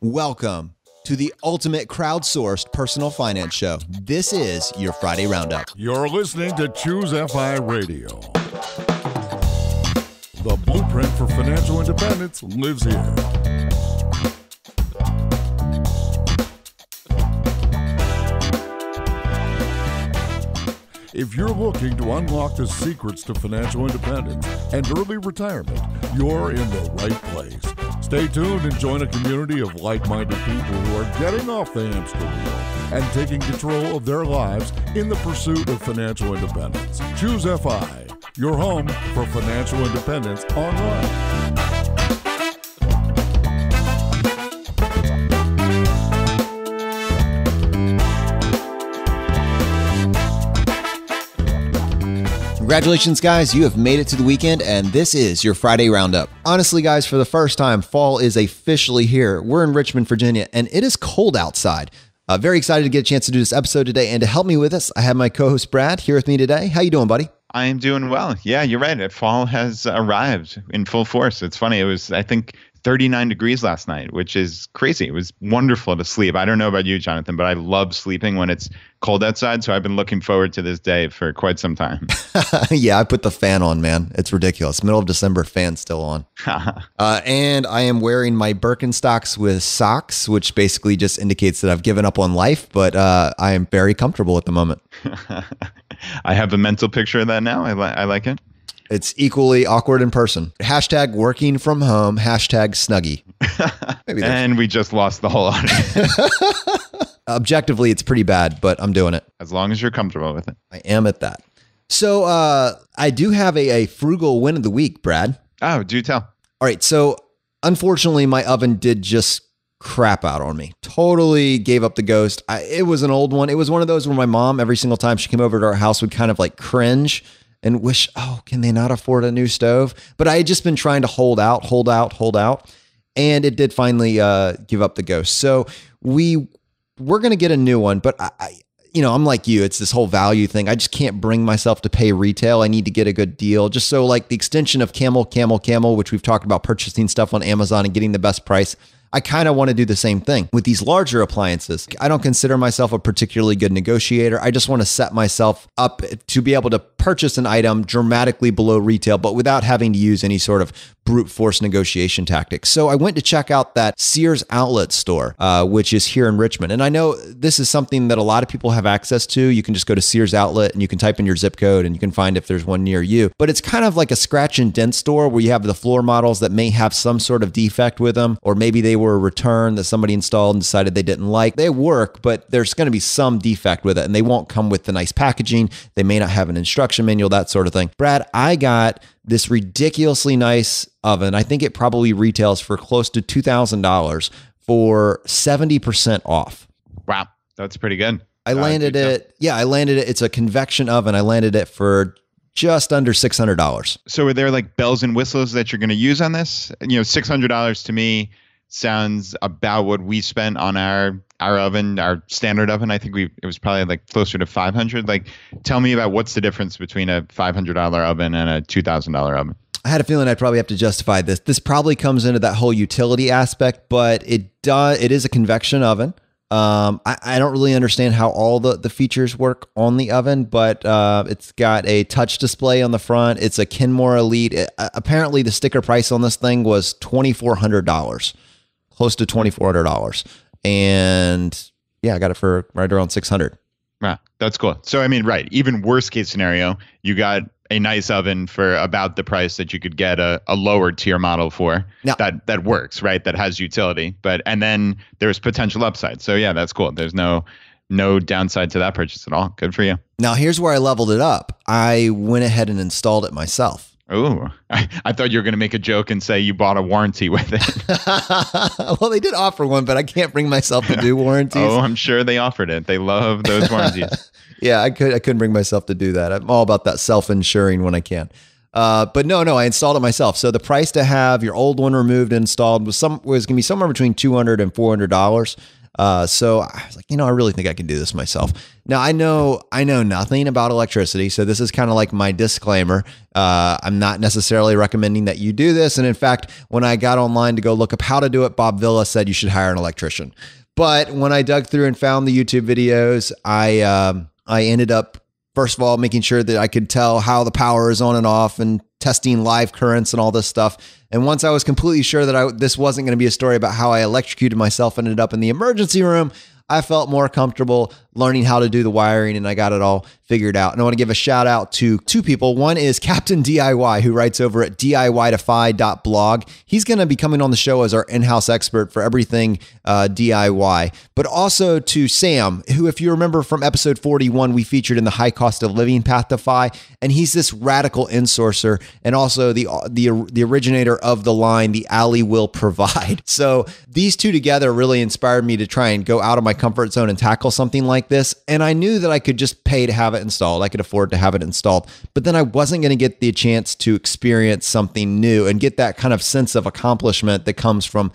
Welcome to the ultimate crowdsourced personal finance show. This is your Friday Roundup. You're listening to Choose FI Radio. The blueprint for financial independence lives here. If you're looking to unlock the secrets to financial independence and early retirement, you're in the right place. Stay tuned and join a community of like-minded people who are getting off the hamster wheel and taking control of their lives in the pursuit of financial independence. Choose FI, your home for financial independence online. Congratulations, guys. You have made it to the weekend, and this is your Friday Roundup. Honestly, guys, for the first time, fall is officially here. We're in Richmond, Virginia, and it is cold outside. Very excited to get a chance to do this episode today, and to help me with this, I have my co-host Brad here with me today. How you doing, buddy? I am doing well. Yeah, you're right. Fall has arrived in full force. It's funny. It was, I think, 39 degrees last night, which is crazy. It was wonderful to sleep. I don't know about you, Jonathan, but I love sleeping when it's cold outside. So I've been looking forward to this day for quite some time. Yeah, I put the fan on, man. It's ridiculous. Middle of December, fan still on. And I am wearing my Birkenstocks with socks, which basically just indicates that I've given up on life, but I am very comfortable at the moment. I have a mental picture of that now. I like it. It's equally awkward in person. Hashtag working from home. Hashtag Snuggie. And we just lost the whole audience. Objectively, it's pretty bad, but I'm doing it. As long as you're comfortable with it. I am at that. So I do have a frugal win of the week, Brad. Oh, do tell. All right. So unfortunately, my oven did just crap out on me. Totally gave up the ghost. It was an old one. It was one of those where my mom, every single time she came over to our house, would kind of like cringe and wish, oh, can they not afford a new stove? But I had just been trying to hold out. And it did finally give up the ghost. So we're going to get a new one. But I'm like you. It's this whole value thing. I just can't bring myself to pay retail. I need to get a good deal. Just so like the extension of Camel, which we've talked about purchasing stuff on Amazon and getting the best price. I kind of want to do the same thing with these larger appliances. I don't consider myself a particularly good negotiator. I just want to set myself up to be able to purchase an item dramatically below retail, but without having to use any sort of brute force negotiation tactics. So I went to check out that Sears outlet store, which is here in Richmond. And I know this is something that a lot of people have access to. You can just go to Sears outlet and you can type in your zip code and you can find if there's one near you. But it's kind of like a scratch and dent store where you have the floor models that may have some sort of defect with them, or maybe they were a return that somebody installed and decided they didn't like. They work, but there's going to be some defect with it and they won't come with the nice packaging. They may not have an instruction manual, that sort of thing. Brad, I got this ridiculously nice oven. I think it probably retails for close to $2,000 for 70% off. Wow, that's pretty good. I landed it. It's a convection oven. I landed it for just under $600. So are there like bells and whistles that you're going to use on this? $600 to me sounds about what we spent on our oven, our standard oven. I think it was probably like closer to $500. Like, tell me about what's the difference between a $500 oven and a $2,000 oven. I had a feeling I'd probably have to justify this. This probably comes into that whole utility aspect, but it is a convection oven. I don't really understand how all the features work on the oven, but it's got a touch display on the front. It's a Kenmore Elite. Apparently, the sticker price on this thing was $2,400, close to $2,400. And yeah, I got it for right around $600. Wow, that's cool. So, I mean, right. Even worst case scenario, you got a nice oven for about the price that you could get a lower tier model for. Now, that works, right? That has utility, and then there's potential upside. So yeah, that's cool. There's no downside to that purchase at all. Good for you. Now here's where I leveled it up. I went ahead and installed it myself. Oh, I thought you were going to make a joke and say you bought a warranty with it. Well, they did offer one, but I can't bring myself to do warranties. Oh, I'm sure they offered it. They love those warranties. Yeah, I couldn't bring myself to do that. I'm all about that self-insuring when I can. But no, I installed it myself. So the price to have your old one removed and installed was going to be somewhere between $200 and $400. So I was like, I really think I can do this myself. Now I know nothing about electricity. So this is kind of like my disclaimer. I'm not necessarily recommending that you do this. And in fact, when I got online to go look up how to do it, Bob Villa said you should hire an electrician. But when I dug through and found the YouTube videos, I ended up, first of all, making sure that I could tell how the power is on and off and testing live currents and all this stuff. And once I was completely sure that this wasn't going to be a story about how I electrocuted myself and ended up in the emergency room, I felt more comfortable learning how to do the wiring, and I got it all figured out. And I want to give a shout out to two people. One is Captain DIY, who writes over at DIY-defy.blog. He's going to be coming on the show as our in-house expert for everything DIY. But also to Sam, who, if you remember from episode 41, we featured in the high cost of living path defy. And he's this radical insourcer and also the originator of the line, the alley will provide. So these two together really inspired me to try and go out of my comfort zone and tackle something like this. And I knew that I could just pay to have it installed. I could afford to have it installed, but then I wasn't going to get the chance to experience something new and get that kind of sense of accomplishment that comes from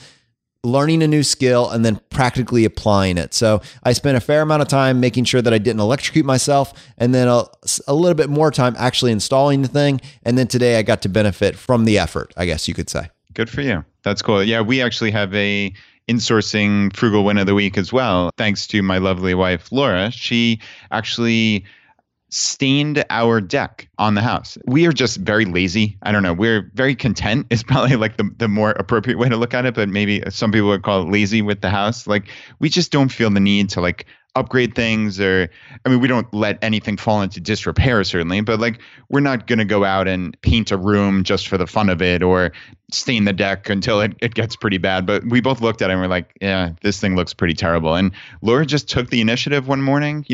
learning a new skill and then practically applying it. So I spent a fair amount of time making sure that I didn't electrocute myself, and then a little bit more time actually installing the thing. And then today I got to benefit from the effort, I guess you could say. Good for you. That's cool. Yeah, we actually have a insourcing frugal win of the week as well. Thanks to my lovely wife, Laura. She actually stained our deck on the house. We are just very lazy. I don't know. We're very content is probably like the more appropriate way to look at it, but maybe some people would call it lazy with the house. Like we just don't feel the need to like upgrade things, or we don't let anything fall into disrepair certainly, but like we're not going to go out and paint a room just for the fun of it or stain the deck until it gets pretty bad. But we both looked at it and we're like, yeah, this thing looks pretty terrible. And Laura just took the initiative one morning.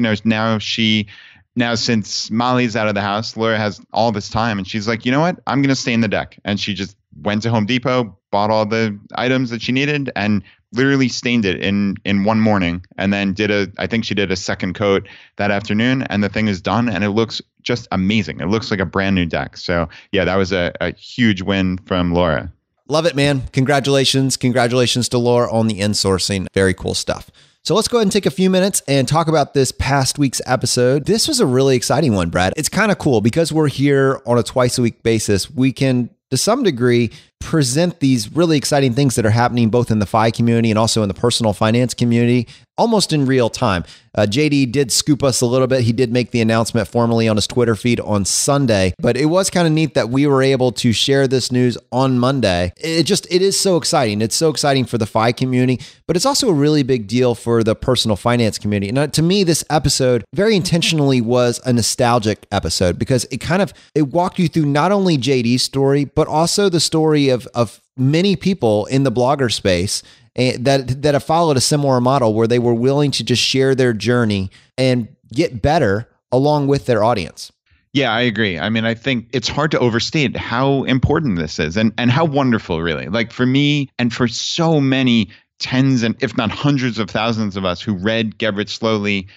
Now since Molly's out of the house, Laura has all this time and she's like, you know what? I'm going to stain the deck. And she just went to Home Depot, bought all the items that she needed, and literally stained it in one morning, and then I think she did a second coat that afternoon, and the thing is done, and it looks just amazing. It looks like a brand new deck. So yeah, that was a huge win from Laura. Love it, man. Congratulations. Congratulations to Laura on the insourcing. Very cool stuff. So let's go ahead and take a few minutes and talk about this past week's episode. This was a really exciting one, Brad. It's kind of cool because we're here on a twice a week basis. We can, to some degree, present these really exciting things that are happening both in the FI community and also in the personal finance community almost in real time. JD did scoop us a little bit. He did make the announcement formally on his Twitter feed on Sunday, but it was kind of neat that we were able to share this news on Monday. It is so exciting. It's so exciting for the FI community, but it's also a really big deal for the personal finance community. And to me, this episode very intentionally was a nostalgic episode because it walked you through not only JD's story, but also the story of many people in the blogger space that have followed a similar model where they were willing to just share their journey and get better along with their audience. Yeah, I agree. I think it's hard to overstate how important this is and how wonderful, really. Like for me and for so many tens and if not hundreds of thousands of us who read Get Rich Slowly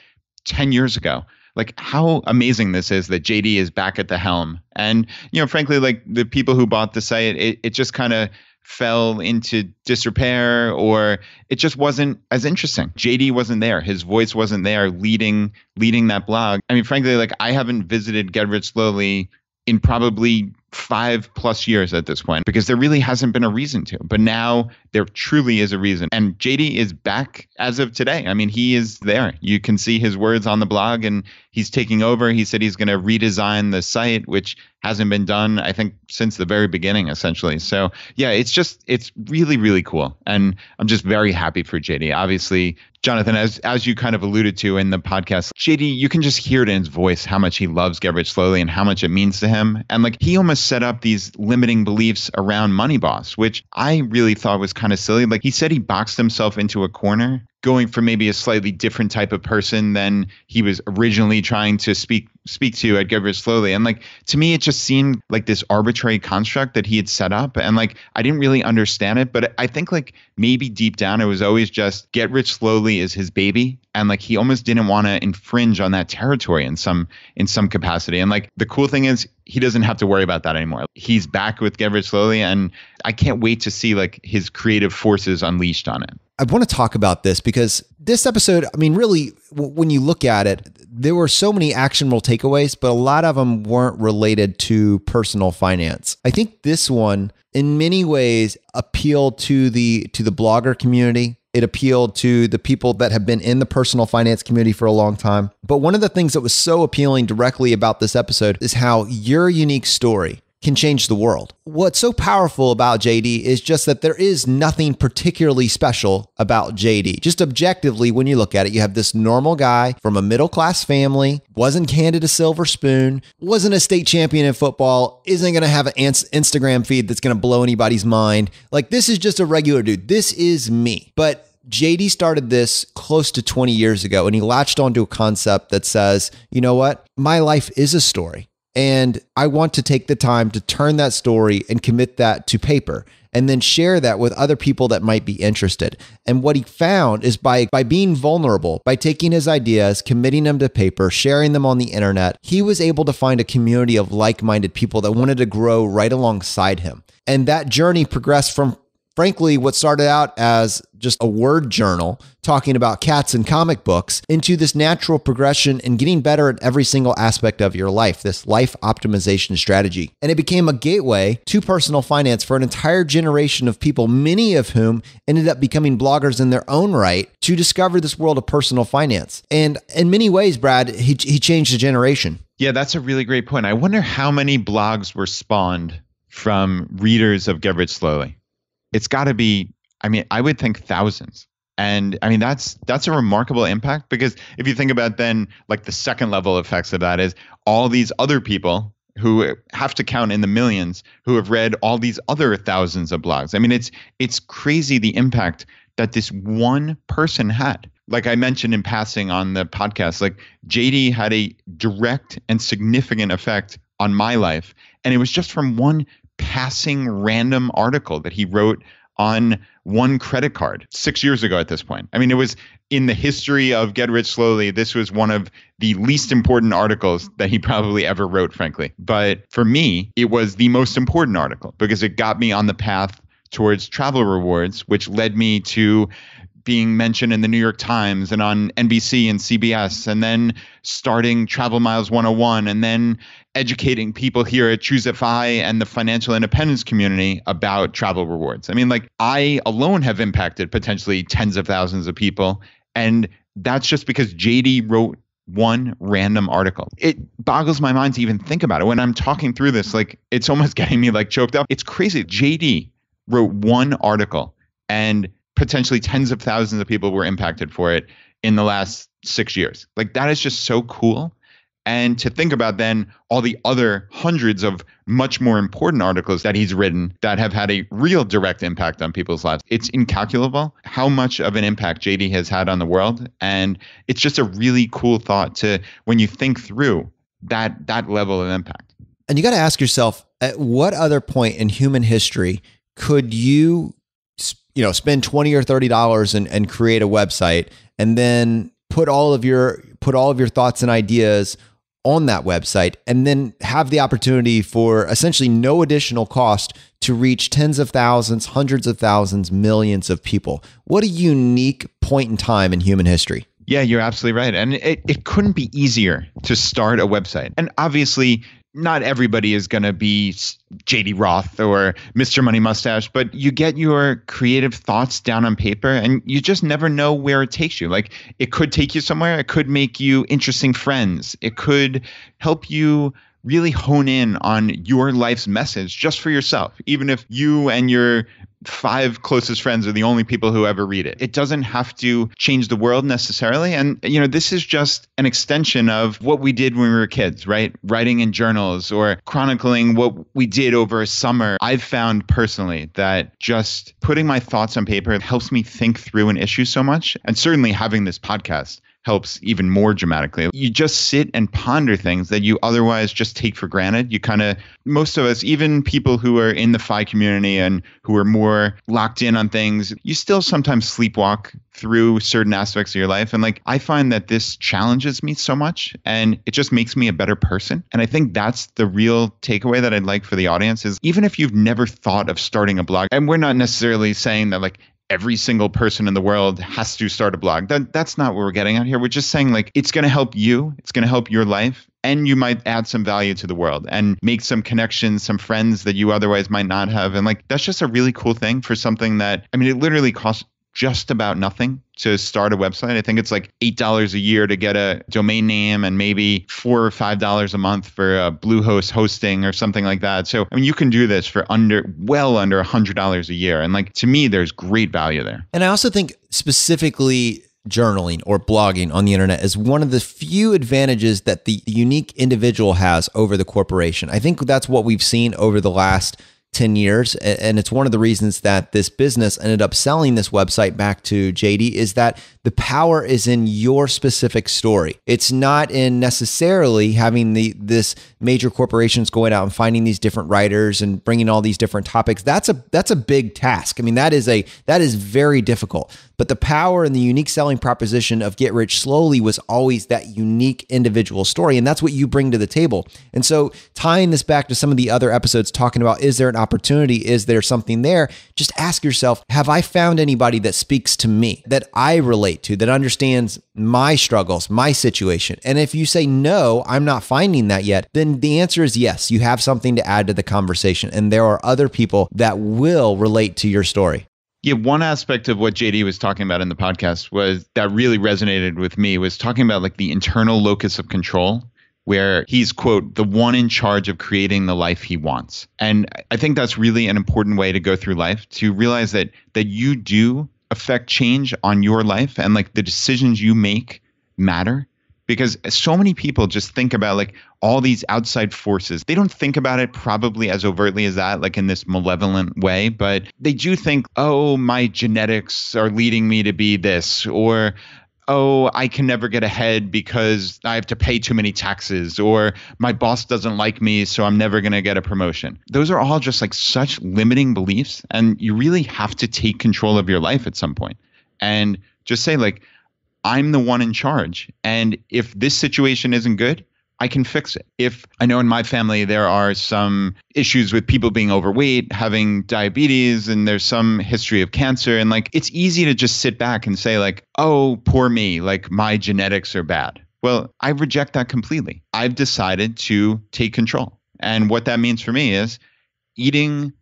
10 years ago. Like how amazing this is that JD is back at the helm. And, frankly, like the people who bought the site, it just kind of fell into disrepair, or it just wasn't as interesting. JD wasn't there. His voice wasn't there leading that blog. Frankly, like I haven't visited Get Rich Slowly in probably 5+ years at this point, because there really hasn't been a reason to. But now there truly is a reason. And JD is back as of today. He is there. You can see his words on the blog and he's taking over. He said he's going to redesign the site, which hasn't been done, I think, since the very beginning, essentially. So yeah, it's really, really cool. And I'm just very happy for JD. Obviously, Jonathan, as you kind of alluded to in the podcast, JD, you can just hear it in his voice how much he loves Get Rich Slowly and how much it means to him. And like he almost set up these limiting beliefs around Money Boss, which I really thought was kind of silly. Like he said he boxed himself into a corner, going for maybe a slightly different type of person than he was originally trying to speak to at Get Rich Slowly. And like, to me, it just seemed like this arbitrary construct that he had set up. And like, I didn't really understand it, but I think like maybe deep down, it was always just Get Rich Slowly is his baby. And like, he almost didn't want to infringe on that territory in some capacity. And like, the cool thing is he doesn't have to worry about that anymore. He's back with Get Rich Slowly. And I can't wait to see like his creative forces unleashed on it. I want to talk about this because this episode, I mean, really, when you look at it, there were so many actionable takeaways, but a lot of them weren't related to personal finance. I think this one, in many ways, appealed to the blogger community. It appealed to the people that have been in the personal finance community for a long time. But one of the things that was so appealing directly about this episode is how your unique story can change the world. What's so powerful about JD is just that there is nothing particularly special about JD. Just objectively, when you look at it, you have this normal guy from a middle-class family, wasn't handed a silver spoon, wasn't a state champion in football, isn't going to have an Instagram feed that's going to blow anybody's mind. Like, this is just a regular dude. This is me. But JD started this close to 20 years ago, and he latched onto a concept that says, you know what? My life is a story. And I want to take the time to turn that story and commit that to paper and then share that with other people that might be interested. And what he found is by being vulnerable, by taking his ideas, committing them to paper, sharing them on the internet, he was able to find a community of like-minded people that wanted to grow right alongside him. And that journey progressed from, frankly, what started out as just a word journal talking about cats and comic books into this natural progression and getting better at every single aspect of your life, this life optimization strategy. And it became a gateway to personal finance for an entire generation of people, many of whom ended up becoming bloggers in their own right to discover this world of personal finance. And in many ways, Brad, he changed a generation. Yeah, that's a really great point. I wonder how many blogs were spawned from readers of Get Rich Slowly. It's got to be, I mean, I would think thousands. And I mean, that's a remarkable impact, because if you think about then like the second level effects of that is all these other people who have to count in the millions who have read all these other thousands of blogs. I mean, it's crazy the impact that this one person had. Like I mentioned in passing on the podcast, like JD had a direct and significant effect on my life. And it was just from one passing random article that he wrote on one credit card 6 years ago at this point. I mean, it was in the history of Get Rich Slowly, this was one of the least important articles that he probably ever wrote, frankly. But for me, it was the most important article because it got me on the path towards travel rewards, which led me to being mentioned in the New York Times and on NBC and CBS, and then starting Travel Miles 101, and then educating people here at Choose FI and the financial independence community about travel rewards. I mean, like I alone have impacted potentially tens of thousands of people. And that's just because JD wrote one random article. It boggles my mind to even think about it. When I'm talking through this, like it's almost getting me like choked up. It's crazy. JD wrote one article and potentially tens of thousands of people were impacted for it in the last 6 years. Like that is just so cool. And to think about then all the other hundreds of much more important articles that he's written that have had a real direct impact on people's lives. It's incalculable how much of an impact JD has had on the world. And it's just a really cool thought to when you think through that level of impact. And you got to ask yourself, at what other point in human history could you spend $20 or $30 and create a website and then put all of your thoughts and ideas on that website and then have the opportunity for essentially no additional cost to reach tens of thousands, hundreds of thousands, millions of people? What a unique point in time in human history. Yeah, you're absolutely right. And it couldn't be easier to start a website. And obviously, not everybody is going to be JD Roth or Mr. Money Mustache, but you get your creative thoughts down on paper and you just never know where it takes you. Like it could take you somewhere. It could make you interesting friends. It could help you really hone in on your life's message just for yourself, even if you and your 5 closest friends are the only people who ever read it. It doesn't have to change the world necessarily. And, this is just an extension of what we did when we were kids, right? Writing in journals or chronicling what we did over a summer. I've found personally that just putting my thoughts on paper helps me think through an issue so much. And certainly having this podcast helps even more dramatically. You just sit and ponder things that you otherwise just take for granted. You most of us, even people who are in the FI community and who are more locked in on things, you still sometimes sleepwalk through certain aspects of your life. And I find that this challenges me so much and it just makes me a better person. And I think that's the real takeaway that I'd like for the audience is even if you've never thought of starting a blog, and we're not necessarily saying that every single person in the world has to start a blog. That's not what we're getting at here. We're just saying like it's going to help you. It's going to help your life. And you might add some value to the world and make some connections, some friends that you otherwise might not have. And like, that's just a really cool thing for something that, I mean, it literally costs just about nothing to start a website. I think it's like $8 a year to get a domain name and maybe $4 or $5 a month for a Bluehost hosting or something like that. So, I mean, you can do this for well under $100 a year. And like, to me, there's great value there. And I also think specifically journaling or blogging on the internet is one of the few advantages that the unique individual has over the corporation. I think that's what we've seen over the last 10 years. And it's one of the reasons that this business ended up selling this website back to JD is that the power is in your specific story. It's not in necessarily having this major corporations going out and finding these different writers and bringing all these different topics. That's a big task. I mean, that is very difficult. But the power and the unique selling proposition of Get Rich Slowly was always that unique individual story. And that's what you bring to the table. And so tying this back to some of the other episodes talking about, is there an opportunity? Is there something there? Just ask yourself, have I found anybody that speaks to me, that I relate to, that understands my struggles, my situation? And if you say, no, I'm not finding that yet, then the answer is yes, you have something to add to the conversation. And there are other people that will relate to your story. Yeah, one aspect of what JD was talking about in the podcast was that really resonated with me was talking about like the internal locus of control, where he's, quote, the one in charge of creating the life he wants. And I think that's really an important way to go through life, to realize that you do affect change on your life and like the decisions you make matter. Because so many people just think about like all these outside forces. They don't think about it probably as overtly as that, like in this malevolent way, but they do think, oh, my genetics are leading me to be this, or oh, I can never get ahead because I have to pay too many taxes, or my boss doesn't like me, so I'm never going to get a promotion. Those are all just like such limiting beliefs. And you really have to take control of your life at some point and just say like, I'm the one in charge. And if this situation isn't good, I can fix it. If I know in my family, there are some issues with people being overweight, having diabetes, and there's some history of cancer. And like, it's easy to just sit back and say like, oh, poor me, like my genetics are bad. Well, I reject that completely. I've decided to take control. And what that means for me is eating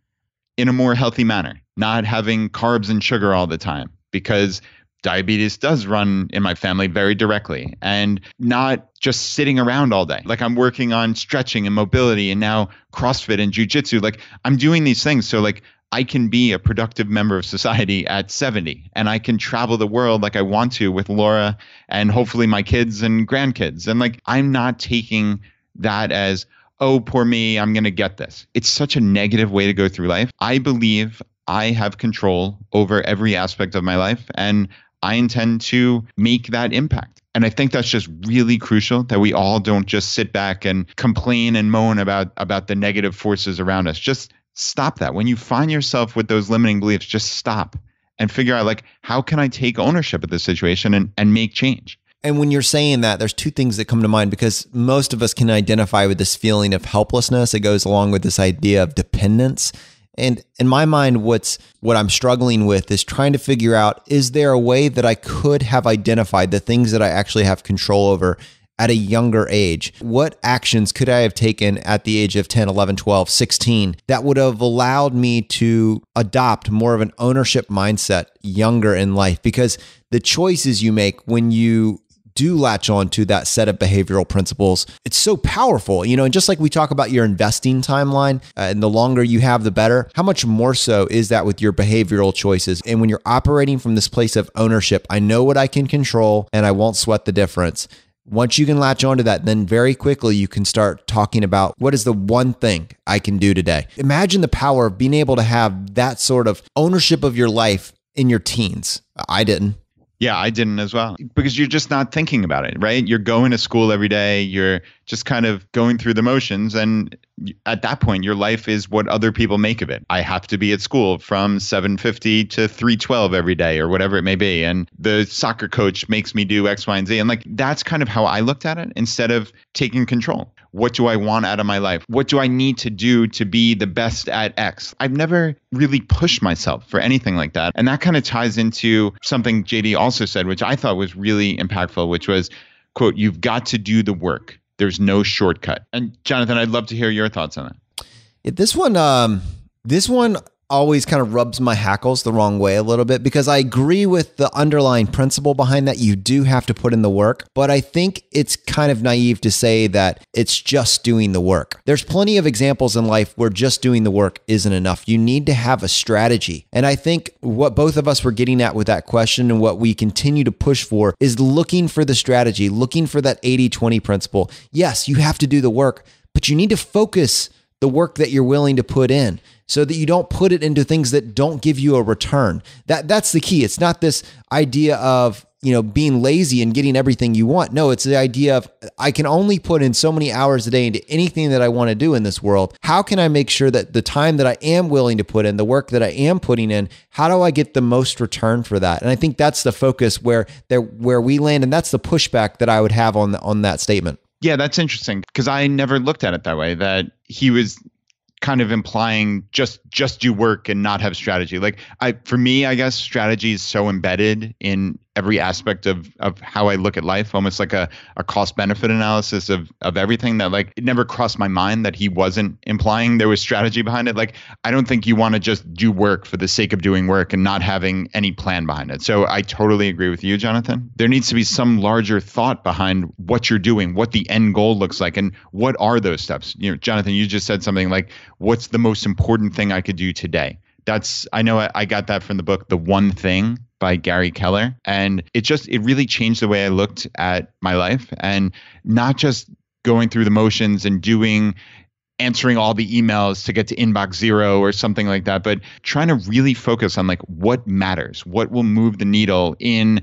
in a more healthy manner, not having carbs and sugar all the time, because diabetes does run in my family very directly, and not just sitting around all day. Like I'm working on stretching and mobility and now CrossFit and jujitsu. Like I'm doing these things so like I can be a productive member of society at 70 and I can travel the world like I want to with Laura and hopefully my kids and grandkids. And like, I'm not taking that as, oh, poor me, I'm going to get this. It's such a negative way to go through life. I believe I have control over every aspect of my life, and I intend to make that impact. And I think that's just really crucial, that we all don't just sit back and complain and moan about the negative forces around us. Just stop that. When you find yourself with those limiting beliefs, just stop and figure out like, how can I take ownership of this situation and make change? And when you're saying that, there's two things that come to mind, because most of us can identify with this feeling of helplessness. It goes along with this idea of dependence. And in my mind, what I'm struggling with is trying to figure out, is there a way that I could have identified the things that I actually have control over at a younger age? What actions could I have taken at the age of 10, 11, 12, 16 that would have allowed me to adopt more of an ownership mindset younger in life? Because the choices you make when you do latch on to that set of behavioral principles, it's so powerful, and just like we talk about your investing timeline, and the longer you have, the better. How much more so is that with your behavioral choices? And when you're operating from this place of ownership, I know what I can control and I won't sweat the difference. Once you can latch onto that, then very quickly you can start talking about, what is the one thing I can do today? Imagine the power of being able to have that sort of ownership of your life in your teens. I didn't. Yeah, I didn't as well, because you're just not thinking about it, right? You're going to school every day. You're just kind of going through the motions. And at that point, your life is what other people make of it. I have to be at school from 7:50 to 3:12 every day, or whatever it may be. And the soccer coach makes me do X, Y, and Z. And like, that's kind of how I looked at it, instead of taking control. what do I want out of my life? What do I need to do to be the best at X? I've never really pushed myself for anything like that. And that kind of ties into something JD also said, which I thought was really impactful, which was, quote, "You've got to do the work. There's no shortcut." And Jonathan, I'd love to hear your thoughts on that. Yeah, this one always kind of rubs my hackles the wrong way a little bit, because I agree with the underlying principle behind that. You do have to put in the work, but I think it's kind of naive to say that it's just doing the work. There's plenty of examples in life where just doing the work isn't enough. You need to have a strategy. And I think what both of us were getting at with that question and what we continue to push for is looking for the strategy, looking for that 80-20 principle. Yes, you have to do the work, but you need to focus the work that you're willing to put in, so that you don't put it into things that don't give you a return. That's the key. It's not this idea of, being lazy and getting everything you want. No, it's the idea of, I can only put in so many hours a day into anything that I want to do in this world. How can I make sure that the time that I am willing to put in, the work that I am putting in, how do I get the most return for that? And I think that's the focus where we land. And that's the pushback that I would have on that statement. Yeah, that's interesting, because I never looked at it that way, that he was kind of implying just do work and not have strategy. For me, I guess strategy is so embedded in every aspect of how I look at life, almost like a cost benefit analysis of everything, that it never crossed my mind that he wasn't implying there was strategy behind it. I don't think you want to just do work for the sake of doing work and not having any plan behind it. So I totally agree with you, Jonathan. There needs to be some larger thought behind what you're doing, what the end goal looks like, and what are those steps. Jonathan, you just said something like, what's the most important thing I could do today? I know I got that from the book, The One Thing by Gary Keller. And it really changed the way I looked at my life, and not just going through the motions and answering all the emails to get to inbox 0 or something like that, but trying to really focus on what matters, what will move the needle in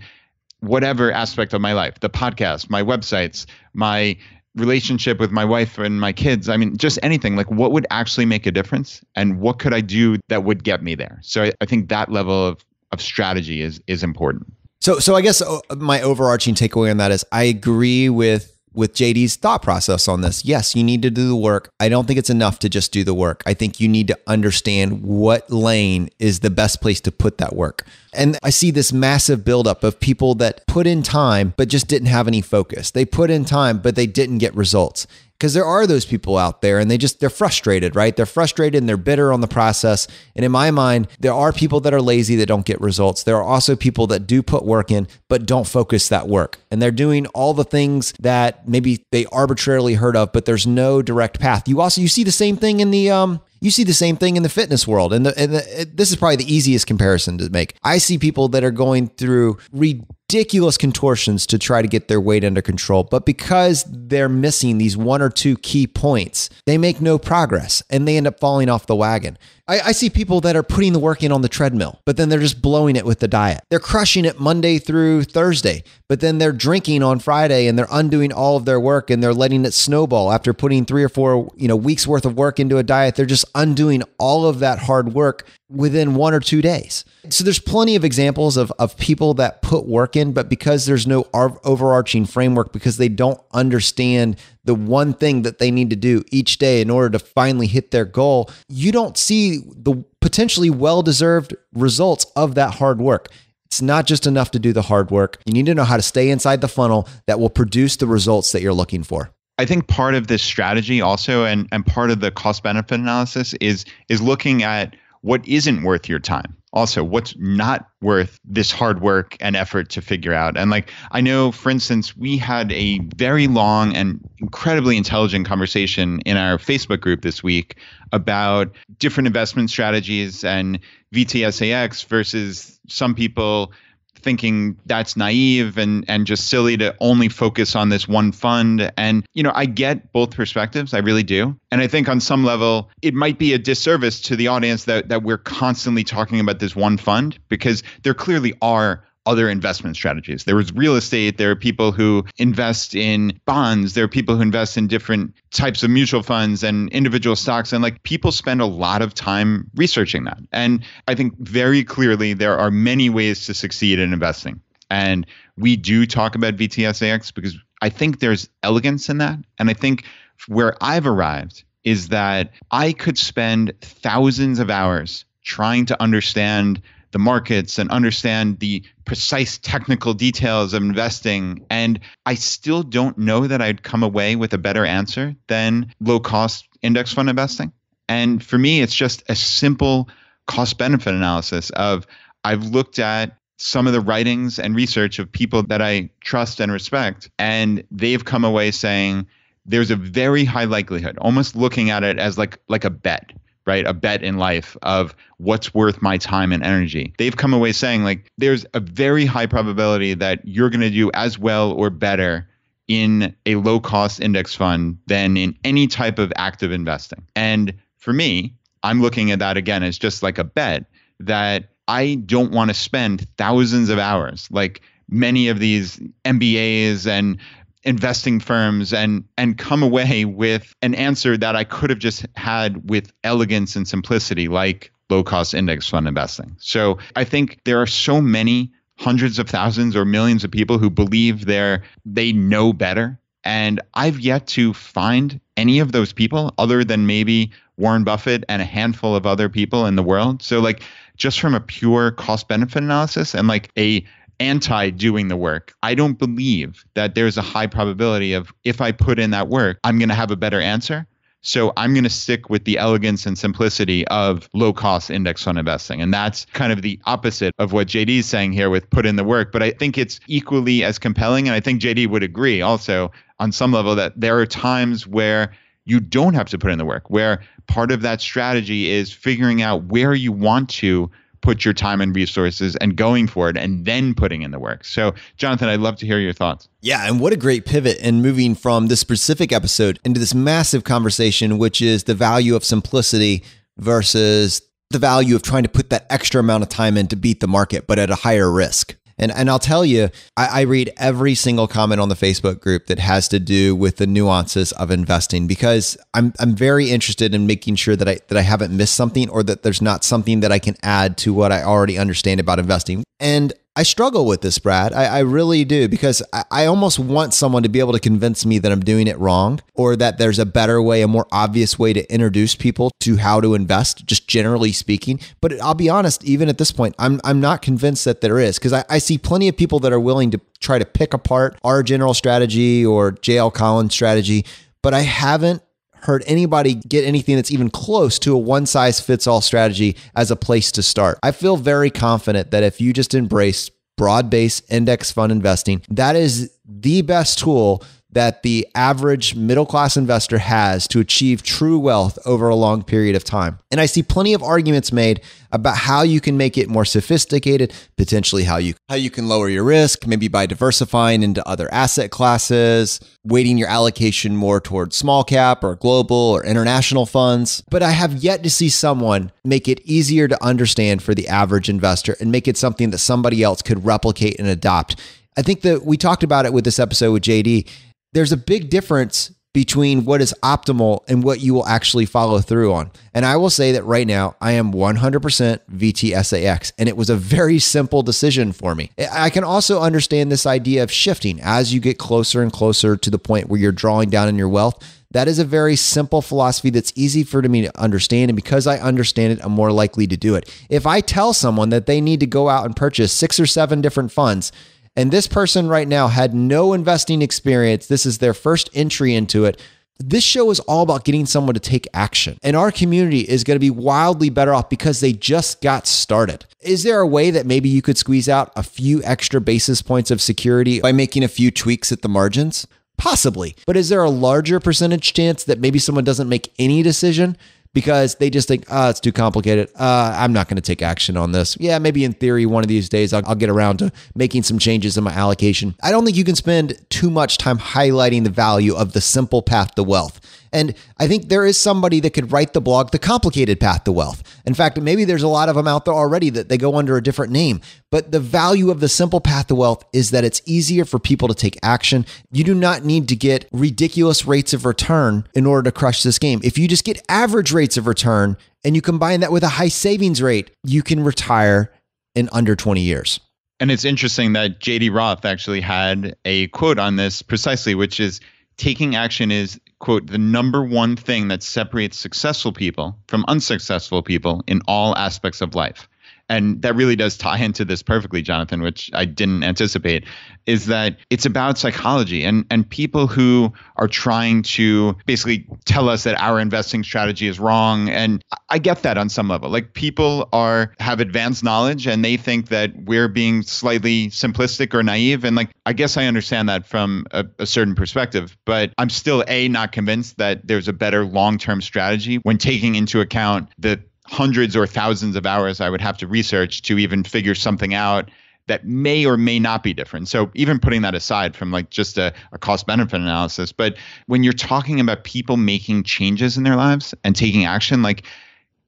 whatever aspect of my life, the podcast, my websites, my relationship with my wife and my kids. I mean, just anything, what would actually make a difference, and what could I do that would get me there? So I think that level of strategy is important. So I guess my overarching takeaway on that is I agree with JD's thought process on this. Yes, you need to do the work. I don't think it's enough to just do the work. I think you need to understand what lane is the best place to put that work. And I see this massive buildup of people that put in time, but just didn't have any focus. They put in time, but they didn't get results. Because there are those people out there, and they're frustrated, right? They're frustrated and they're bitter on the process. And in my mind, there are people that are lazy that don't get results. There are also people that do put work in, but don't focus that work. And they're doing all the things that maybe they arbitrarily heard of, but there's no direct path. You see the same thing in the fitness world. And this is probably the easiest comparison to make. I see people that are going through ridiculous contortions to try to get their weight under control, but because they're missing these one or two key points, they make no progress and they end up falling off the wagon. I see people that are putting the work in on the treadmill, but then they're just blowing it with the diet. They're crushing it Monday through Thursday, but then they're drinking on Friday and they're undoing all of their work and they're letting it snowball. After putting 3 or 4 weeks worth of work into a diet, they're just undoing all of that hard work within 1 or 2 days. So there's plenty of examples of people that put work in, but because there's no overarching framework, because they don't understand the one thing that they need to do each day in order to finally hit their goal, you don't see the potentially well-deserved results of that hard work. It's not just enough to do the hard work. You need to know how to stay inside the funnel that will produce the results that you're looking for. I think part of this strategy also, and part of the cost benefit analysis is looking at what isn't worth your time. Also, what's not worth this hard work and effort to figure out. And I know, for instance, we had a very long and incredibly intelligent conversation in our Facebook group this week about different investment strategies and VTSAX versus some people thinking that's naive and just silly to only focus on this one fund. And, I get both perspectives. I really do. And I think on some level, it might be a disservice to the audience that we're constantly talking about this one fund, because there clearly are other investment strategies. There is real estate. There are people who invest in bonds. There are people who invest in different types of mutual funds and individual stocks. And people spend a lot of time researching that. And I think very clearly there are many ways to succeed in investing. And we do talk about VTSAX because I think there's elegance in that. And I think where I've arrived is that I could spend thousands of hours trying to understand the markets and understand the precise technical details of investing. And I still don't know that I'd come away with a better answer than low cost index fund investing. And for me, it's just a simple cost benefit analysis of I've looked at some of the writings and research of people that I trust and respect, and they've come away saying there's a very high likelihood, almost looking at it as like a bet, right? A bet in life of what's worth my time and energy. They've come away saying like there's a very high probability that you're going to do as well or better in a low cost index fund than in any type of active investing. And for me, I'm looking at that again as just like a bet that I don't want to spend thousands of hours like many of these MBAs and investing firms and come away with an answer that I could have just had with elegance and simplicity, like low cost index fund investing. So I think there are so many hundreds of thousands or millions of people who believe they know better. And I've yet to find any of those people other than maybe Warren Buffett and a handful of other people in the world. So like just from a pure cost benefit analysis and like a anti-doing the work, I don't believe that there's a high probability of if I put in that work, I'm going to have a better answer. So I'm going to stick with the elegance and simplicity of low-cost index fund investing. And that's kind of the opposite of what JD is saying here with put in the work. But I think it's equally as compelling. And I think JD would agree also on some level that there are times where you don't have to put in the work, where part of that strategy is figuring out where you want to put your time and resources and going for it and then putting in the work. So Jonathan, I'd love to hear your thoughts. Yeah. And what a great pivot and moving from this specific episode into this massive conversation, which is the value of simplicity versus the value of trying to put that extra amount of time in to beat the market, but at a higher risk. And I'll tell you, I read every single comment on the Facebook group that has to do with the nuances of investing because I'm very interested in making sure that I haven't missed something or that there's not something that I can add to what I already understand about investing. And I struggle with this, Brad. I really do, because I almost want someone to be able to convince me that I'm doing it wrong or that there's a better way, a more obvious way to introduce people to how to invest, just generally speaking. But I'll be honest, even at this point, I'm not convinced that there is, because I see plenty of people that are willing to try to pick apart our general strategy or JL Collins' strategy, but I haven't heard anybody get anything that's even close to a one-size-fits-all strategy as a place to start. I feel very confident that if you just embrace broad-based index fund investing, that is the best tool that the average middle-class investor has to achieve true wealth over a long period of time. And I see plenty of arguments made about how you can make it more sophisticated, potentially how you can lower your risk, maybe by diversifying into other asset classes, weighting your allocation more towards small cap or global or international funds. But I have yet to see someone make it easier to understand for the average investor and make it something that somebody else could replicate and adopt. I think that we talked about it with this episode with JD. There's a big difference between what is optimal and what you will actually follow through on. And I will say that right now, I am 100% VTSAX, and it was a very simple decision for me. I can also understand this idea of shifting as you get closer and closer to the point where you're drawing down on your wealth. That is a very simple philosophy that's easy for me to understand. And because I understand it, I'm more likely to do it. If I tell someone that they need to go out and purchase 6 or 7 different funds, and this person right now had no investing experience, this is their first entry into it, this show is all about getting someone to take action. And our community is going to be wildly better off because they just got started. Is there a way that maybe you could squeeze out a few extra basis points of security by making a few tweaks at the margins? Possibly. But is there a larger percentage chance that maybe someone doesn't make any decision because they just think, it's too complicated. I'm not going to take action on this. Yeah, maybe in theory, one of these days, I'll get around to making some changes in my allocation. I don't think you can spend too much time highlighting the value of the simple path to wealth. And I think there is somebody that could write the blog, The Complicated Path to Wealth. In fact, maybe there's a lot of them out there already that they go under a different name. But the value of the simple path to wealth is that it's easier for people to take action. You do not need to get ridiculous rates of return in order to crush this game. If you just get average rates of return and you combine that with a high savings rate, you can retire in under 20 years. And it's interesting that JD Roth actually had a quote on this precisely, which is taking action is, quote, the number one thing that separates successful people from unsuccessful people in all aspects of life. And that really does tie into this perfectly, Jonathan, which I didn't anticipate, is that it's about psychology and people who are trying to basically tell us that our investing strategy is wrong. And I get that on some level. Like people have advanced knowledge and they think that we're being slightly simplistic or naive. And like, I guess I understand that from a certain perspective, but I'm still not convinced that there's a better long-term strategy when taking into account the hundreds or thousands of hours I would have to research to even figure something out that may or may not be different. So even putting that aside from like just a cost benefit analysis, but when you're talking about people making changes in their lives and taking action, like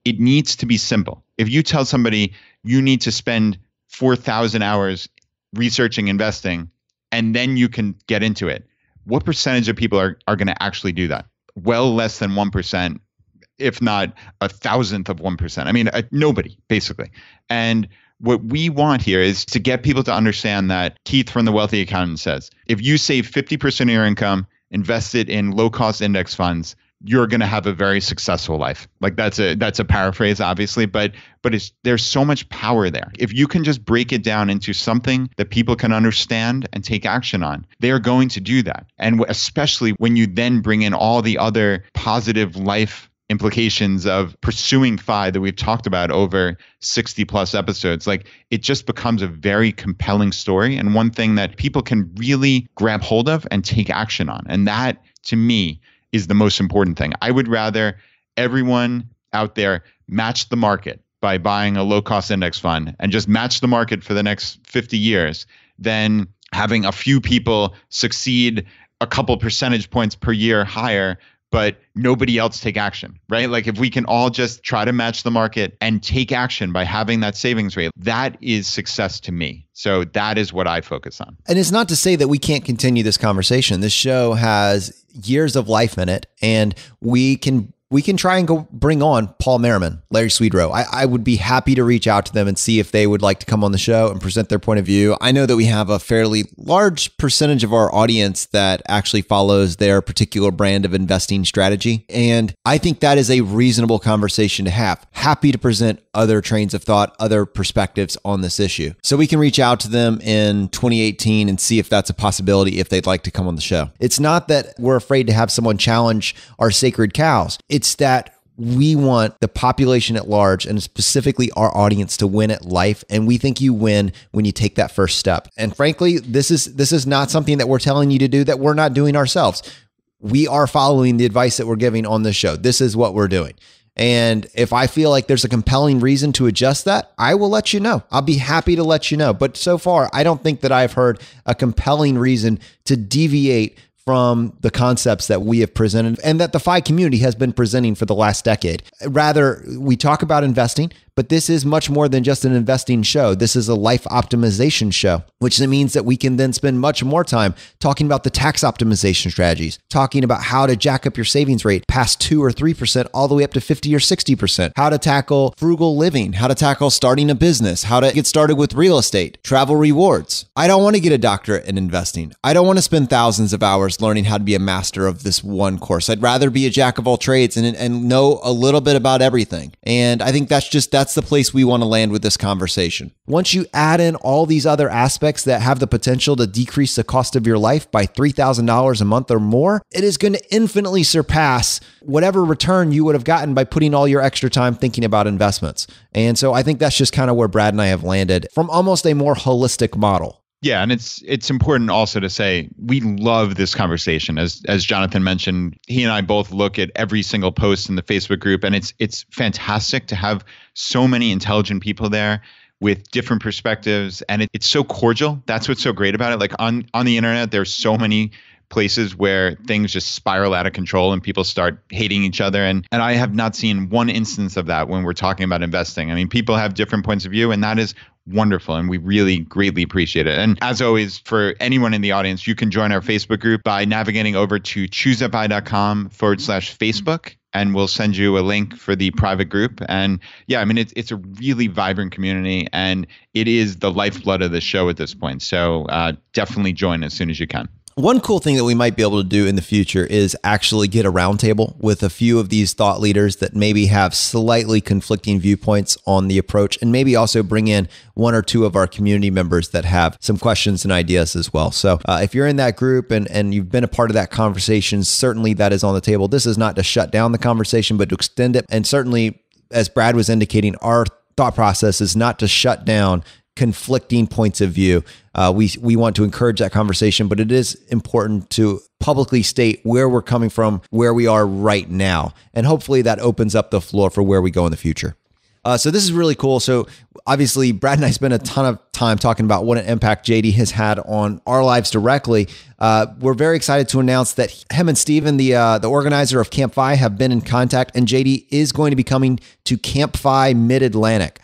it needs to be simple. If you tell somebody you need to spend 4,000 hours researching investing and then you can get into it, what percentage of people are going to actually do that? Well, less than 1%. If not 1,000th of 1%. I mean, nobody, basically. And what we want here is to get people to understand that Keith from The Wealthy Accountant says, if you save 50% of your income, invest it in low-cost index funds, you're going to have a very successful life. Like that's a paraphrase, obviously, but there's so much power there. If you can just break it down into something that people can understand and take action on, they are going to do that. And especially when you then bring in all the other positive life implications of pursuing FI that we've talked about over 60 plus episodes, like it just becomes a very compelling story and one thing that people can really grab hold of and take action on. And that to me is the most important thing. I would rather everyone out there match the market by buying a low cost index fund and just match the market for the next 50 years than having a few people succeed a couple percentage points per year higher but nobody else take action, right? Like if we can all just try to match the market and take action by having that savings rate, that is success to me. So that is what I focus on. And it's not to say that we can't continue this conversation. This show has years of life in it, and we can try and go bring on Paul Merriman, Larry Swedroe. I would be happy to reach out to them and see if they would like to come on the show and present their point of view. I know that we have a fairly large percentage of our audience that actually follows their particular brand of investing strategy. And I think that is a reasonable conversation to have. Happy to present other trains of thought, other perspectives on this issue. So we can reach out to them in 2018 and see if that's a possibility if they'd like to come on the show. It's not that we're afraid to have someone challenge our sacred cows. It's that we want the population at large and specifically our audience to win at life. And we think you win when you take that first step. And frankly, this is not something that we're telling you to do that we're not doing ourselves. We are following the advice that we're giving on this show. This is what we're doing. And if I feel like there's a compelling reason to adjust that, I will let you know. I'll be happy to let you know. But so far, I don't think that I've heard a compelling reason to deviate from the concepts that we have presented and that the FI community has been presenting for the last decade. Rather, we talk about investing, but this is much more than just an investing show. This is a life optimization show, which means that we can then spend much more time talking about the tax optimization strategies, talking about how to jack up your savings rate past 2 or 3% all the way up to 50 or 60%, how to tackle frugal living, how to tackle starting a business, how to get started with real estate, travel rewards. I don't want to get a doctorate in investing. I don't want to spend thousands of hours learning how to be a master of this one course. I'd rather be a jack of all trades and know a little bit about everything. And I think that's the place we want to land with this conversation. Once you add in all these other aspects that have the potential to decrease the cost of your life by $3,000 a month or more, it is going to infinitely surpass whatever return you would have gotten by putting all your extra time thinking about investments. And so I think that's just kind of where Brad and I have landed from almost a more holistic model. Yeah, and it's important also to say we love this conversation. As Jonathan mentioned, he and I both look at every single post in the Facebook group, and it's fantastic to have so many intelligent people there with different perspectives, and it's so cordial. That's what's so great about it. Like on the internet, there's so many places where things just spiral out of control and people start hating each other. And I have not seen one instance of that when we're talking about investing. I mean, people have different points of view, and that is wonderful. And we really greatly appreciate it. And as always, for anyone in the audience, you can join our Facebook group by navigating over to choosefi.com/Facebook. and we'll send you a link for the private group. And yeah, I mean, it's a really vibrant community, and it is the lifeblood of the show at this point. So definitely join as soon as you can. One cool thing that we might be able to do in the future is actually get a roundtable with a few of these thought leaders that maybe have slightly conflicting viewpoints on the approach, and maybe also bring in one or two of our community members that have some questions and ideas as well. So if you're in that group and you've been a part of that conversation, certainly that is on the table. This is not to shut down the conversation, but to extend it. And certainly, as Brad was indicating, our thought process is not to shut down conflicting points of view. We want to encourage that conversation, but it is important to publicly state where we're coming from, where we are right now. And hopefully that opens up the floor for where we go in the future. So this is really cool. So obviously, Brad and I spent a ton of time talking about what an impact JD has had on our lives directly. We're very excited to announce that him and Steven, the organizer of Camp FI, have been in contact, and JD is going to be coming to Camp FI Mid-Atlantic.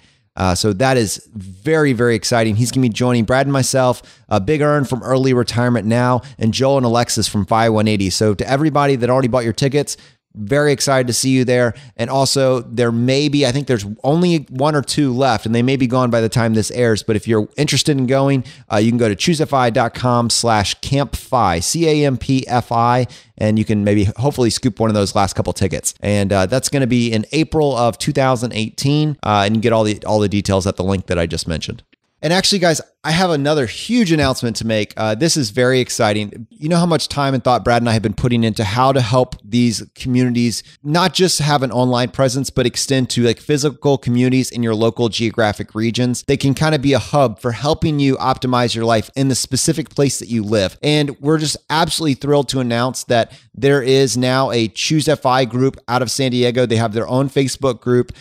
So that is very, very exciting. He's going to be joining Brad and myself, Big Earn from Early Retirement Now, and Joel and Alexis from FI 180. So to everybody that already bought your tickets, very excited to see you there. And also there may be, I think there's only one or two left, and they may be gone by the time this airs. But if you're interested in going, you can go to choosefi.com/campfi, CAMPFI, and you can maybe hopefully scoop one of those last couple tickets. And that's going to be in April of 2018. And you get all the details at the link that I just mentioned. And actually, guys, I have another huge announcement to make. This is very exciting. You know how much time and thought Brad and I have been putting into how to help these communities not just have an online presence, but extend to like physical communities in your local geographic regions. They can kind of be a hub for helping you optimize your life in the specific place that you live. And we're just absolutely thrilled to announce that there is now a Choose FI group out of San Diego. They have their own Facebook group,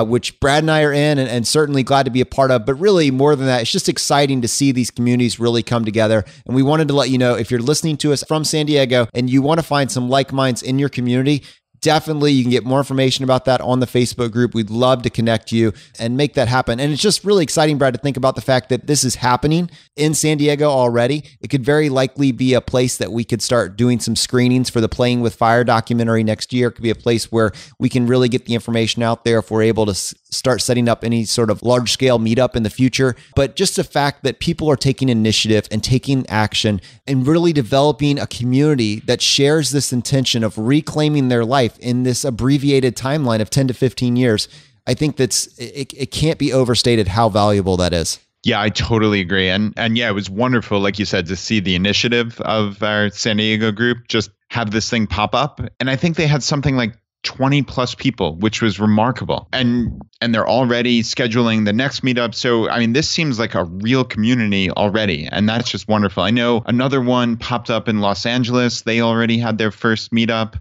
which Brad and I are in, and certainly glad to be a part of. But really, more than that, it's just exciting to see these communities really come together. And we wanted to let you know, if you're listening to us from San Diego and you want to find some like minds in your community, definitely you can get more information about that on the Facebook group. We'd love to connect you and make that happen. And it's just really exciting, Brad, to think about the fact that this is happening in San Diego already. It could very likely be a place that we could start doing some screenings for the Playing with Fire documentary next year. It could be a place where we can really get the information out there if we're able to start setting up any sort of large scale meetup in the future. But just the fact that people are taking initiative and taking action and really developing a community that shares this intention of reclaiming their life in this abbreviated timeline of 10 to 15 years, I think it can't be overstated how valuable that is. Yeah, I totally agree. And yeah, it was wonderful, like you said, to see the initiative of our San Diego group just have this thing pop up. And I think they had something like 20 plus people, which was remarkable. And they're already scheduling the next meetup. So, I mean, this seems like a real community already. And that's just wonderful. I know another one popped up in Los Angeles. They already had their first meetup.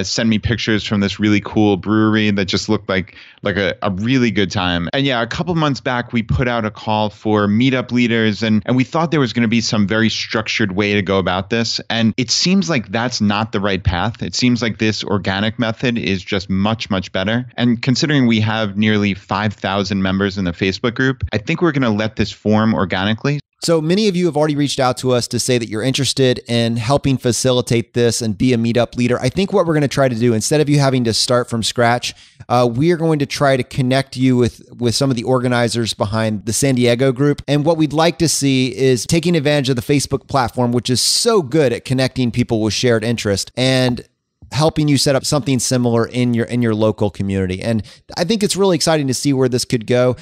Send me pictures from this really cool brewery that just looked like a really good time. And yeah, a couple months back, we put out a call for meetup leaders, and we thought there was going to be some very structured way to go about this. And it seems like that's not the right path. It seems like this organic method is just much, much better. And considering we have nearly 5,000 members in the Facebook group, I think we're going to let this form organically. So many of you have already reached out to us to say that you're interested in helping facilitate this and be a meetup leader. I think what we're going to try to do, instead of you having to start from scratch, we are going to try to connect you with some of the organizers behind the San Diego group. And what we'd like to see is taking advantage of the Facebook platform, which is so good at connecting people with shared interest, and helping you set up something similar in your local community. And I think it's really exciting to see where this could go.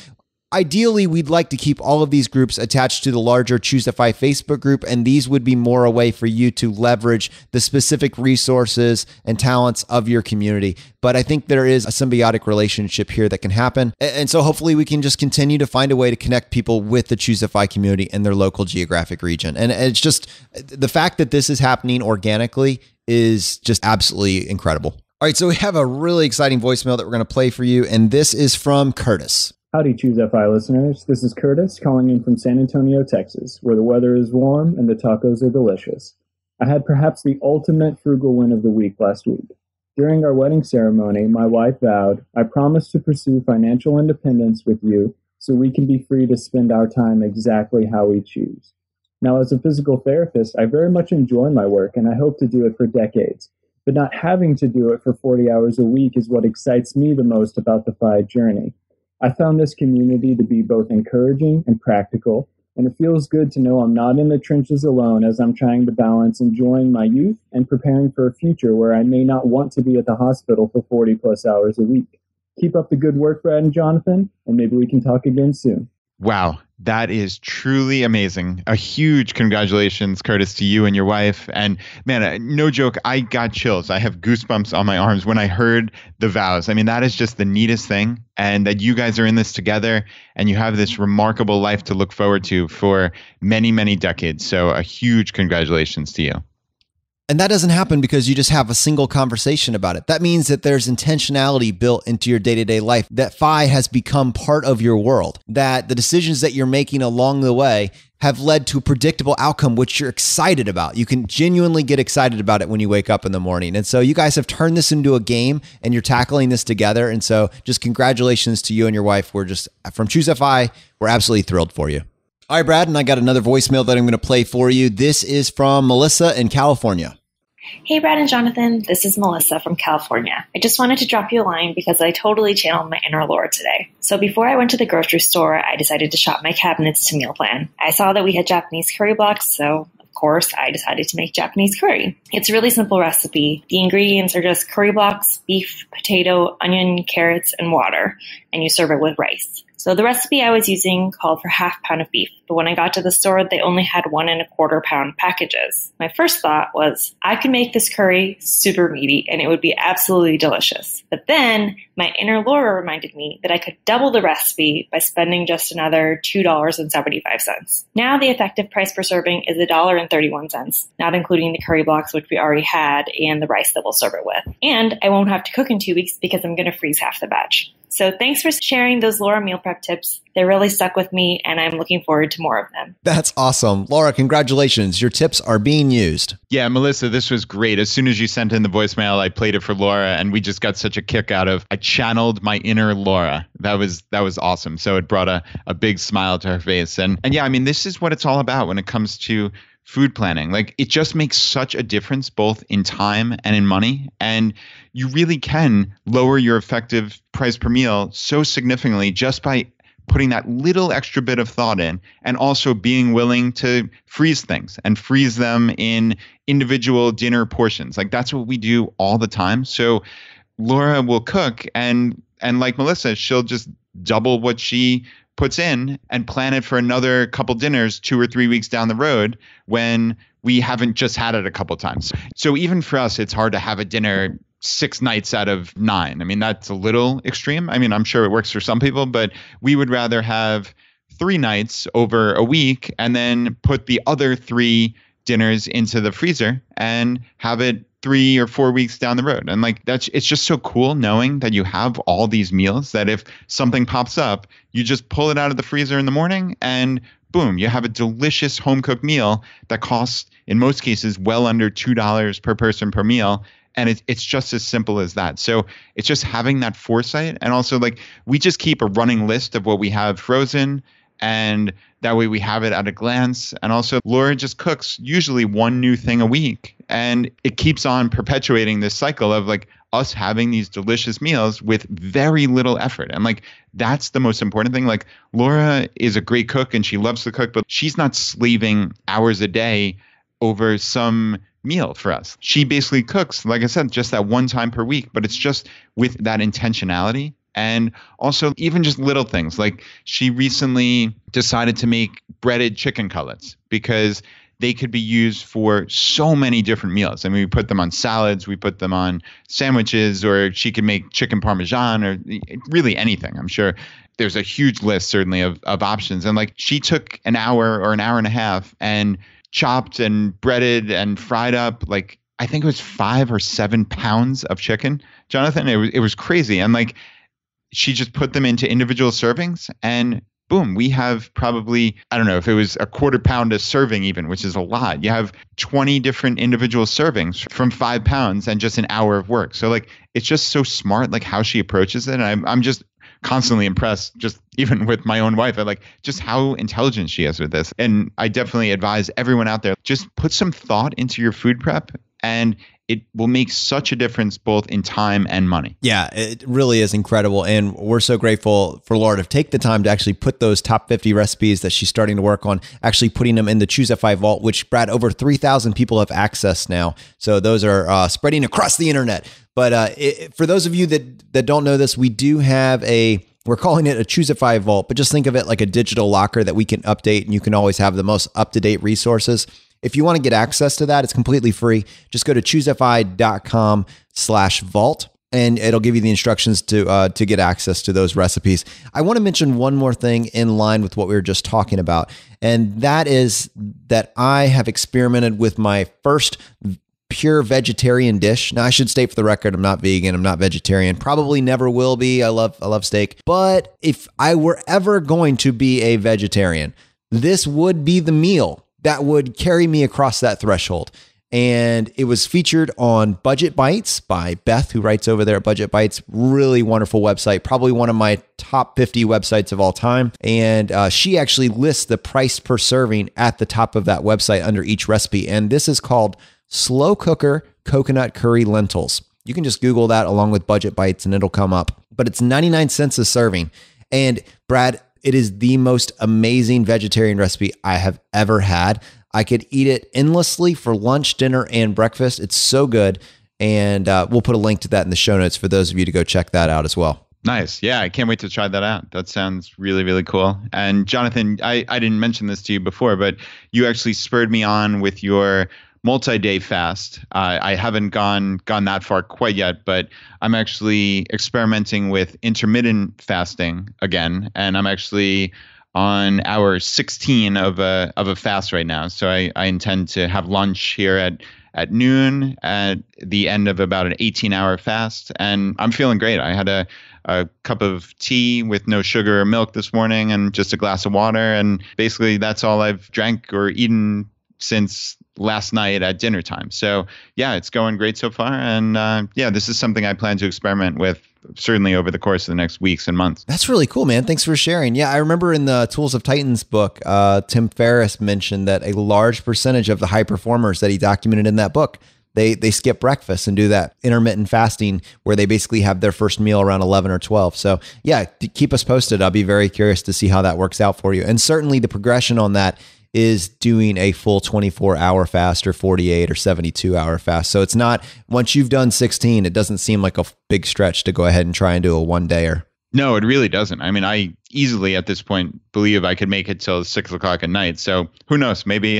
Ideally, we'd like to keep all of these groups attached to the larger Choose FI Facebook group, and these would be more a way for you to leverage the specific resources and talents of your community. But I think there is a symbiotic relationship here that can happen. And so hopefully we can just continue to find a way to connect people with the Choose FI community in their local geographic region. And it's just the fact that this is happening organically is just absolutely incredible. All right, so we have a really exciting voicemail that we're going to play for you, and this is from Curtis. Howdy, Choose FI listeners. This is Curtis calling in from San Antonio, Texas, where the weather is warm and the tacos are delicious. I had perhaps the ultimate frugal win of the week last week. During our wedding ceremony, my wife vowed, I promise to pursue financial independence with you so we can be free to spend our time exactly how we choose. Now, as a physical therapist, I very much enjoy my work and I hope to do it for decades. but not having to do it for 40 hours a week is what excites me the most about the FI journey. I found this community to be both encouraging and practical, and it feels good to know I'm not in the trenches alone as I'm trying to balance enjoying my youth and preparing for a future where I may not want to be at the hospital for 40 plus hours a week. Keep up the good work, Brad and Jonathan, and maybe we can talk again soon. Wow, that is truly amazing. A huge congratulations, Curtis, to you and your wife. And man, no joke, I got chills. I have goosebumps on my arms when I heard the vows. I mean, that is just the neatest thing. And that you guys are in this together and you have this remarkable life to look forward to for many, many decades. So a huge congratulations to you. And that doesn't happen because you just have a single conversation about it. That means that there's intentionality built into your day-to-day life, that FI has become part of your world, that the decisions that you're making along the way have led to a predictable outcome, which you're excited about. You can genuinely get excited about it when you wake up in the morning. And so you guys have turned this into a game and you're tackling this together. And so just congratulations to you and your wife. We're just, from Choose FI, we're absolutely thrilled for you. All right, Brad, and I got another voicemail that I'm going to play for you. This is from Melissa in California. Hey, Brad and Jonathan, this is Melissa from California. I just wanted to drop you a line because I totally channeled my inner Laura today. So before I went to the grocery store, I decided to shop my cabinets to meal plan. I saw that we had Japanese curry blocks, so of course I decided to make Japanese curry. It's a really simple recipe. The ingredients are just curry blocks, beef, potato, onion, carrots, and water, and you serve it with rice. So the recipe I was using called for half pound of beef, but when I got to the store, they only had 1 1/4 pound packages. My first thought was, I could make this curry super meaty and it would be absolutely delicious. But then my inner Laura reminded me that I could double the recipe by spending just another $2.75. Now the effective price per serving is $1.31, not including the curry blocks, which we already had, and the rice that we'll serve it with. And I won't have to cook in 2 weeks because I'm going to freeze half the batch. So thanks for sharing those Laura meal prep tips. They really stuck with me, and I'm looking forward to more of them. That's awesome. Laura, congratulations. Your tips are being used. Yeah, Melissa, this was great. As soon as you sent in the voicemail, I played it for Laura, and we just got such a kick out of, I channeled my inner Laura. That was awesome. So it brought a big smile to her face. And yeah, I mean, this is what it's all about when it comes to food planning. Like, it just makes such a difference both in time and in money. And you really can lower your effective price per meal so significantly just by putting that little extra bit of thought in, and also being willing to freeze things and freeze them in individual dinner portions. Like, that's what we do all the time. So Laura will cook and like Melissa, she'll just double what she puts in and plan it for another couple dinners 2 or 3 weeks down the road when we haven't just had it a couple times. So even for us, it's hard to have a dinner 6 nights out of 9. I mean, that's a little extreme. I mean, I'm sure it works for some people, but we would rather have 3 nights over a week and then put the other 3 dinners into the freezer and have it 3 or 4 weeks down the road. And like, it's just so cool knowing that you have all these meals that if something pops up, you just pull it out of the freezer in the morning and boom, you have a delicious home cooked meal that costs, in most cases, well under $2 per person per meal. And it's just as simple as that. So it's just having that foresight. And also, like, we just keep a running list of what we have frozen, and that way we have it at a glance. And also, Laura just cooks usually 1 new thing a week. And it keeps on perpetuating this cycle of like us having these delicious meals with very little effort. And like, that's the most important thing. Like, Laura is a great cook and she loves to cook, but she's not slaving hours a day over some meal for us. She basically cooks, like I said, just that 1 time per week, but it's just with that intentionality. And also even just little things, like she recently decided to make breaded chicken cutlets because they could be used for so many different meals. I mean, we put them on salads, we put them on sandwiches, or she could make chicken parmesan, or really anything. I'm sure there's a huge list certainly of options. And like, she took an hour or an hour and a half and chopped and breaded and fried up, like, I think it was 5 or 7 pounds of chicken, Jonathan. It was crazy. And like, she just put them into individual servings and boom, we have probably, I don't know if it was 1/4 pound a serving even, which is a lot. You have 20 different individual servings from 5 pounds and just an hour of work. So like, it's just so smart, like how she approaches it. And I'm just constantly impressed, just even with my own wife, at like just how intelligent she is with this. And I definitely advise everyone out there, just put some thought into your food prep and it will make such a difference both in time and money. Yeah, it really is incredible. And we're so grateful for Laura to take the time to actually put those top 50 recipes that she's starting to work on, actually putting them in the Choose FI vault, which, Brad, over 3,000 people have access now. So those are spreading across the internet. But for those of you that don't know this, we do have we're calling it a Choose FI vault, but just think of it like a digital locker that we can update, and you can always have the most up-to-date resources. If you want to get access to that, it's completely free. Just go to choosefi.com/vault, and it'll give you the instructions to get access to those recipes. I want to mention one more thing in line with what we were just talking about, and that is that I have experimented with my first pure vegetarian dish. Now, I should state for the record, I'm not vegan, I'm not vegetarian, probably never will be. I love steak. But if I were ever going to be a vegetarian, this would be the meal that would carry me across that threshold. And it was featured on Budget Bites by Beth, who writes over there at Budget Bites. Really wonderful website, probably one of my top 50 websites of all time. And she actually lists the price per serving at the top of that website under each recipe. And this is called Slow Cooker Coconut Curry Lentils. You can just Google that along with Budget Bites and it'll come up. But it's 99 cents a serving. And Brad, it is the most amazing vegetarian recipe I have ever had. I could eat it endlessly for lunch, dinner, and breakfast. It's so good. And we'll put a link to that in the show notes for those of you to go check that out as well. Nice. Yeah, I can't wait to try that out. That sounds really, really cool. And Jonathan, I didn't mention this to you before, but you actually spurred me on with your multi-day fast. I haven't gone that far quite yet, but I'm actually experimenting with intermittent fasting again, and I'm actually on hour 16 of a fast right now. So I intend to have lunch here at noon at the end of about an 18-hour fast, and I'm feeling great. I had a cup of tea with no sugar or milk this morning and just a glass of water, and basically that's all I've drank or eaten since last night at dinner time. So yeah, it's going great so far. And this is something I plan to experiment with certainly over the course of the next weeks and months. That's really cool, man. Thanks for sharing. Yeah, I remember in the Tools of Titans book, Tim Ferriss mentioned that a large percentage of the high performers that he documented in that book, they skip breakfast and do that intermittent fasting where they basically have their first meal around 11 or 12. So yeah, keep us posted. I'll be very curious to see how that works out for you. And certainly the progression on that is doing a full 24-hour fast or 48 or 72-hour fast. So it's not, once you've done 16, it doesn't seem like a big stretch to go ahead and try and do a one-dayer. No, it really doesn't. I mean, I easily at this point believe I could make it till 6 o'clock at night. So who knows? Maybe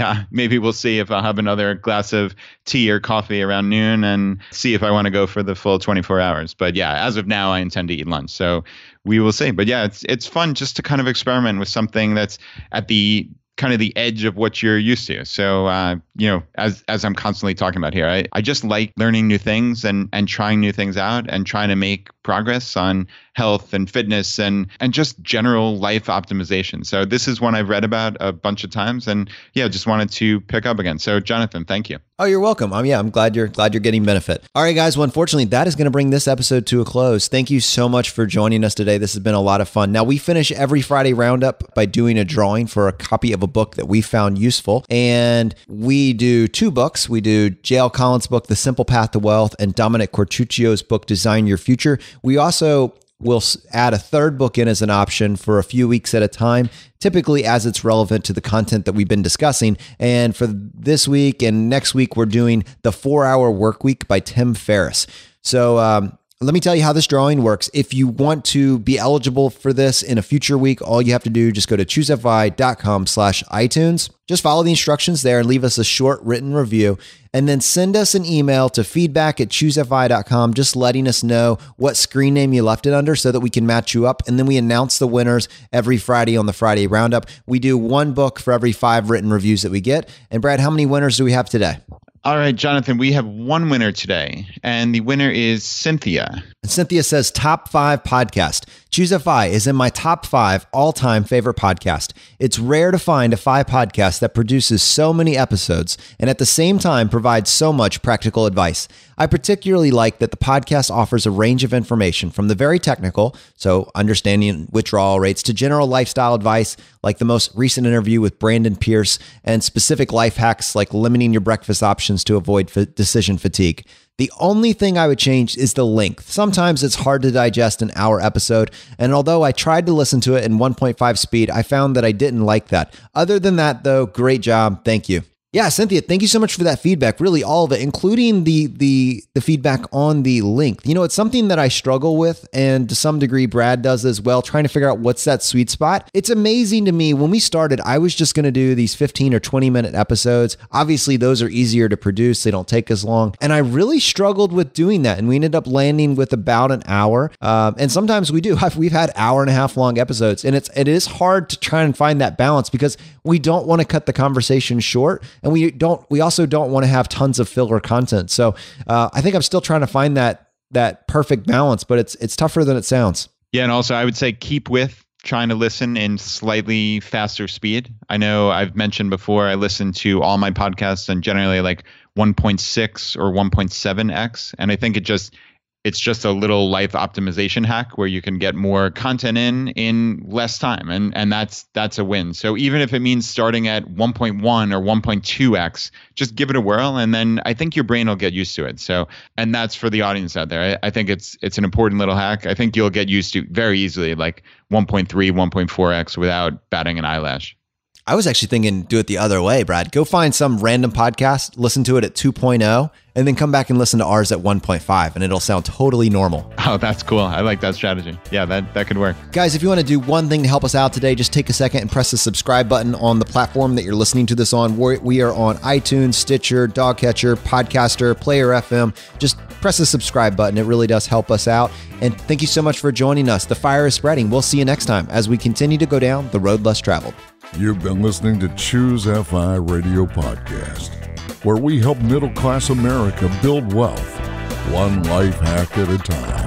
we'll see if I'll have another glass of tea or coffee around noon and see if I want to go for the full 24 hours. But yeah, as of now, I intend to eat lunch. So we will see. But yeah, it's fun just to kind of experiment with something that's at the kind of the edge of what you're used to. So, as I'm constantly talking about here, I just like learning new things and trying new things out and trying to make progress on health and fitness and just general life optimization. So this is one I've read about a bunch of times and just wanted to pick up again. So Jonathan, thank you. Oh, you're welcome. I'm glad you're getting benefit. All right, guys. Well, unfortunately, that is going to bring this episode to a close. Thank you so much for joining us today. This has been a lot of fun. Now, we finish every Friday roundup by doing a drawing for a copy of a book that we found useful. And we do 2 books. We do J.L. Collins' book, The Simple Path to Wealth, and Dominic Cortuccio's book, Design Your Future. We also will add a 3rd book in as an option for a few weeks at a time, typically as it's relevant to the content that we've been discussing. And for this week and next week, we're doing The 4-Hour Workweek by Tim Ferriss. So let me tell you how this drawing works. If you want to be eligible for this in a future week, all you have to do, just go to choosefi.com/iTunes. Just follow the instructions there and leave us a short written review. And then send us an email to feedback@choosefi.com, just letting us know what screen name you left it under so that we can match you up. And then we announce the winners every Friday on the Friday Roundup. We do 1 book for every 5 written reviews that we get. And Brad, how many winners do we have today? All right, Jonathan, we have 1 winner today, and the winner is Cynthia. Cynthia says, top 5 podcast. Choose FI is in my top 5 all-time favorite podcast. It's rare to find a FI podcast that produces so many episodes and at the same time provides so much practical advice. I particularly like that the podcast offers a range of information from the very technical, so understanding withdrawal rates, to general lifestyle advice, like the most recent interview with Brandon Pierce, and specific life hacks like limiting your breakfast options to avoid decision fatigue. The only thing I would change is the length. Sometimes it's hard to digest an hour episode, and although I tried to listen to it in 1.5 speed, I found that I didn't like that. Other than that, though, great job. Thank you. Yeah, Cynthia, thank you so much for that feedback. Really, all of it, including the feedback on the length. You know, it's something that I struggle with, and to some degree, Brad does as well, trying to figure out what's that sweet spot. It's amazing to me. When we started, I was just going to do these 15 or 20-minute episodes. Obviously, those are easier to produce. They don't take as long. And I really struggled with doing that, and we ended up landing with about an hour. And sometimes we do. We've had hour-and-a-half long episodes, and it is hard to try and find that balance because we don't want to cut the conversation short. And we also don't want to have tons of filler content. So I think I'm still trying to find that perfect balance, but it's tougher than it sounds. Yeah. And also I would say keep with trying to listen in slightly faster speed. I know I've mentioned before, I listen to all my podcasts and generally like 1.6 or 1.7x. And I think it's just a little life optimization hack where you can get more content in less time. And that's a win. So even if it means starting at 1.1 or 1.2x, just give it a whirl. And then I think your brain will get used to it. So, and that's for the audience out there. I think it's an important little hack. I think you'll get used to very easily, like 1.3, 1.4x without batting an eyelash. I was actually thinking do it the other way, Brad. Go find some random podcast, listen to it at 2.0, and then come back and listen to ours at 1.5, and it'll sound totally normal. Oh, that's cool. I like that strategy. Yeah, that could work. Guys, if you want to do one thing to help us out today, just take a second and press the subscribe button on the platform that you're listening to this on. We are on iTunes, Stitcher, Dogcatcher, Podcaster, Player FM. Just press the subscribe button. It really does help us out. And thank you so much for joining us. The fire is spreading. We'll see you next time as we continue to go down the road less traveled. You've been listening to Choose FI Radio Podcast, where we help middle-class America build wealth, one life hack at a time.